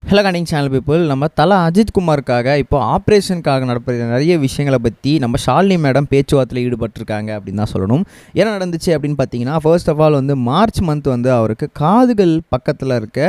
Hello கண்டிங் channel people, நம்ம தல அஜித் குமாருக்காக இப்போ ஆப்ரேஷனுக்காக நடப்புற நிறைய விஷயங்களை பற்றி நம்ம ஷாலினி மேடம் பேச்சுவார்த்தையில் ஈடுபட்டிருக்காங்க அப்படின்னு தான் சொல்லணும். என்ன நடந்துச்சு அப்படின்னு பார்த்தீங்கன்னா, ஃபர்ஸ்ட் ஆஃப் ஆல் வந்து மார்ச் மந்த் வந்து அவருக்கு காதுகள் பக்கத்தில் இருக்க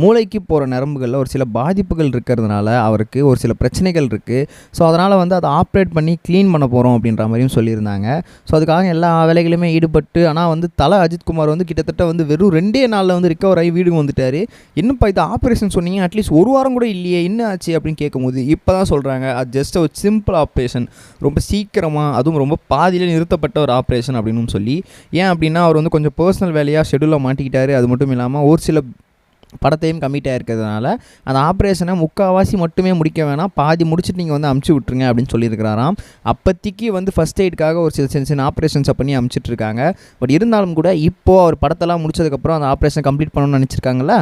மூளைக்கு போகிற நரம்புகளில் ஒரு சில பாதிப்புகள் இருக்கிறதுனால அவருக்கு ஒரு சில பிரச்சனைகள் இருக்குது. ஸோ அதனால் வந்து அதை ஆப்ரேட் பண்ணி க்ளீன் பண்ண போகிறோம் அப்படின்ற மாதிரியும் சொல்லியிருந்தாங்க. ஸோ அதுக்காக எல்லா வேலைகளுமே ஈடுபட்டு, ஆனால் வந்து தல அஜித் குமார் வந்து கிட்டத்தட்ட வந்து வெறும் 2 நாளில் வந்து ரிக்கவர் ஆகி வீடுக்கு வந்துட்டார். என்னப்பா இது ஆப்ரேஷன் சொன்னீங்க, அட்லீஸ்ட் ஒரு வாரம் கூட இல்லையே, என்ன ஆச்சு அப்படின்னு கேட்கும்போது இப்போ தான் சொல்கிறாங்க, அது ஜஸ்ட் ஒரு சிம்பிள் ஆப்ரேஷன், ரொம்ப சீக்கிரமாக, அதுவும் ரொம்ப பாதியில் நிறுத்தப்பட்ட ஒரு ஆப்ரேஷன் அப்படின்னு சொல்லி. ஏன் அப்படின்னா அவர் வந்து கொஞ்சம் பர்சனல் வேலையாக ஷெடியூலில் மாட்டிக்கிட்டாரு. அது மட்டும் இல்லாமல் ஒரு சில படத்தையும் கம்மிட்டாக இருக்கிறதுனால அந்த ஆப்ரேஷனை முக்கால்வாசி மட்டுமே முடிக்க வேணாம், பாதி முடிச்சுட்டு நீங்கள் வந்து அமுச்சு விட்ருங்க அப்படின்னு சொல்லியிருக்கிறாராம். அப்போதைக்கு வந்து ஃபஸ்ட் எய்டுக்காக ஒரு சின்ன சின்ன ஆப்ரேஷன்ஸை பண்ணி அமுச்சிட்ருக்காங்க. பட் இருந்தாலும் கூட இப்போது அவர் படத்தெல்லாம் முடிச்சதுக்கப்புறம் அந்த ஆப்ரேஷன் கம்ப்ளீட் பண்ணணும்னு நினச்சிருக்காங்களா.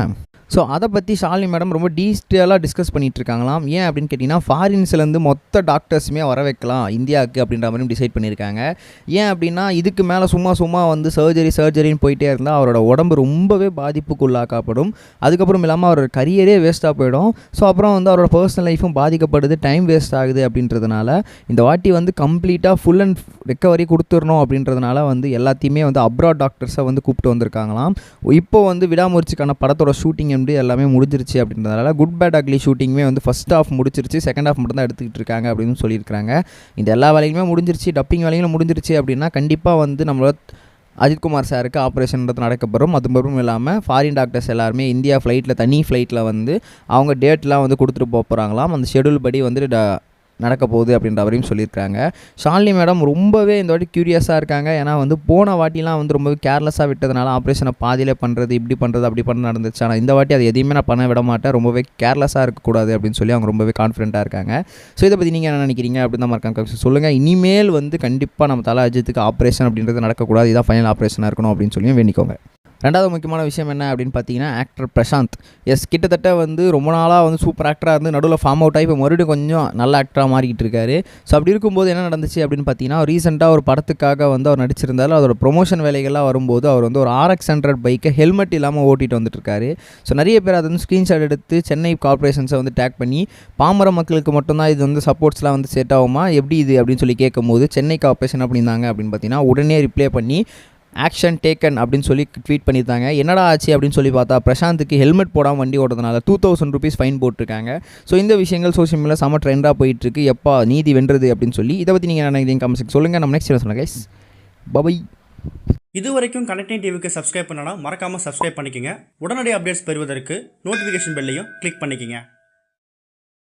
ஸோ அதை பற்றி ஷாலினி மேடம் ரொம்ப டீட்டெயிலாக டிஸ்கஸ் பண்ணிகிட்டு இருக்காங்களாம். ஏன் அப்படின்னு கேட்டிங்கன்னா, ஃபாரின்ஸ்லேருந்து மொத்த டாக்டர்ஸுமே வர வைக்கலாம் இந்தியாவுக்கு அப்படின்ற மாதிரி டிசைட் பண்ணியிருக்காங்க. ஏன் அப்படின்னா, இதுக்கு மேலே சும்மா வந்து சர்ஜரின்னு போயிட்டே இருந்தால் அவரோட உடம்பு ரொம்பவே பாதிப்புக்குள்ளாக்கப்படும். அதுக்கப்புறம் இல்லாமல் அவரோட கரியரே வேஸ்ட்டாக போயிடும். ஸோ அப்புறம் வந்து அவரோட பர்சனல் லைஃப்பும் பாதிக்கப்படுது, டைம் வேஸ்ட் ஆகுது. அப்படின்றதுனால இந்த வாட்டி வந்து கம்ப்ளீட்டாக ஃபுல் அண்ட் ரெக்கவரி கொடுத்துடணும் அப்படின்றதுனால வந்து எல்லாத்தையுமே வந்து அப்ராட் டாக்டர்ஸை வந்து கூப்பிட்டு வந்திருக்காங்களாம். இப்போ வந்து விடாமுயற்சிக்கான படத்தோட ஷூட்டிங் எல்லாமே முடிஞ்சிருச்சு அப்படின்றதால குட் பேட் அக்லி ஷூட்டிங்குமே வந்து ஃபஸ்ட் ஹாஃப் முடிச்சிருச்சு, செகண்ட் ஹாஃப் மட்டும் தான் எடுத்துக்கிட்டு இருக்காங்க அப்படின்னு சொல்லியிருக்காங்க. இந்த எல்லா வேலையுமே முடிஞ்சிருச்சு, டப்பிங் வேலைகளும் முடிஞ்சிருச்சு அப்படின்னா கண்டிப்பாக வந்து நம்மளோட அஜித் குமார் சாருக்கு ஆப்ரேஷன்றது நடக்கப்படும். அது மட்டும் இல்லாமல் ஃபாரின் டாக்டர்ஸ் எல்லாருமே இந்தியா ஃப்ளைட்டில், தனி ஃப்ளைட்டில் வந்து அவங்க டேட்லாம் வந்து கொடுத்துட்டு போகிறாங்களாம். அந்த ஷெடியூல் படி வந்து நடக்க போகுது அப்படின்ற வரையும் சொல்லியிருக்காங்க. ஷாலினி மேடம் ரொம்பவே இந்த வாட்டி க்யூரியஸாக இருக்காங்க. ஏன்னா வந்து போன வாட்டிலாம் வந்து ரொம்பவே கேர்லெஸ்ஸாக விட்டதுனால ஆப்ரேஷனை பாதியிலே பண்ணுறது, இப்படி பண்ணுறது, அப்படி பண்ண நடந்துச்சு. ஆனால் இந்த வாட்டி அது எதையுமே நான் பண்ண விட மாட்டேன், ரொம்பவே கேர்லெஸ்ஸாக இருக்கக்கூடாது அப்படின்னு சொல்லி அவங்க ரொம்பவே கான்ஃபிடென்ட்டாக இருக்காங்க. ஸோ இதை பற்றி நீங்கள் என்ன நினைக்கிறீங்க அப்படின்னு தான் மறக்காம சொல்லுங்கள். இனிமேல் வந்து கண்டிப்பாக நம்ம தல அஜித்துக்கு ஆப்ரேஷன் அப்படின்றது நடக்கக்கூடாது, இதான் ஃபைனல் ஆப்ரேஷனாக இருக்கணும் அப்படின்னு சொல்லி வேண்டிக்கோங்க. ரெண்டாவது முக்கியமான விஷயம் என்ன அப்படின்னு பார்த்தீங்கன்னா, ஆக்டர் பிரசாந்த். கிட்டத்தட்ட வந்து ரொம்ப நாளாக வந்து சூப்பர் ஆக்டராக இருந்து நடுவில் ஃபார்ம் அவுட் ஆகி இப்போ மறுபடியும் கொஞ்சம் நல்ல ஆக்டராக மாறிக்கிட்டு இருக்காரு. ஸோ அப்படி இருக்கும்போது என்ன நடந்துச்சு அப்படின்னு பார்த்தீங்கன்னா, ரீசெண்டாக ஒரு படத்துக்காக வந்து அவர் நடிச்சிருந்தாலும் அதோட ப்ரொமோஷன் வேலைகள்லாம் வரும்போது அவர் வந்து ஒரு RX100 பைக்கை ஹெல்மெட் இல்லாமல் ஓட்டிகிட்டு வந்துட்டு இருக்காரு. ஸோ நிறைய பேர் அதை வந்து ஸ்க்ரீன்ஷாட் எடுத்து சென்னை கார்பரேஷன்ஸை வந்து டேக் பண்ணி, பாமர மக்களுக்கு மட்டும்தான் இது வந்து சப்போர்ட்ஸ்லாம் வந்து செட் ஆகுமா, எப்படி இது அப்படின்னு சொல்லி கேட்கும்போது, சென்னை கார்பரேஷன் அப்படின்னாங்க அப்படின்னு பார்த்தீங்கன்னா உடனே ரிப்ளை பண்ணி ஆக்ஷன் டேக்கன் அப்படின்னு சொல்லி ட்வீட் பண்ணியிருந்தாங்க. என்னடா ஆச்சு அப்படின்னு சொல்லி பார்த்தா, பிரசாந்துக்கு ஹெல்மெட் போடாமல் வண்டி ஓடுறதுனால 2000 rupees ஃபைன் போட்டிருக்காங்க. ஸோ இந்த விஷயங்கள் சோஷியல் மீடியாவில் செம ட்ரெண்டாக போயிட்டுருக்கு. எப்பா நீதி வென்றது அப்படின்னு சொல்லி. இதை பற்றி நீங்கள் நினைக்கிறீங்க கமெண்ட்ஸ் சொல்லுங்கள். நம்ம நெக்ஸ்ட் சொல்லுங்கள் கைஸ், பை. இது வரைக்கும் கனெக்டிங் டிவிக்கு சப்ஸ்கிரைப் பண்ணனா மறக்காமல் சப்ஸ்கிரைப் பண்ணிக்கங்க. உடனடி அப்டேட்ஸ் பெறுவதற்கு நோட்டிஃபிகேஷன் பெல்லையும் கிளிக் பண்ணிக்கங்க.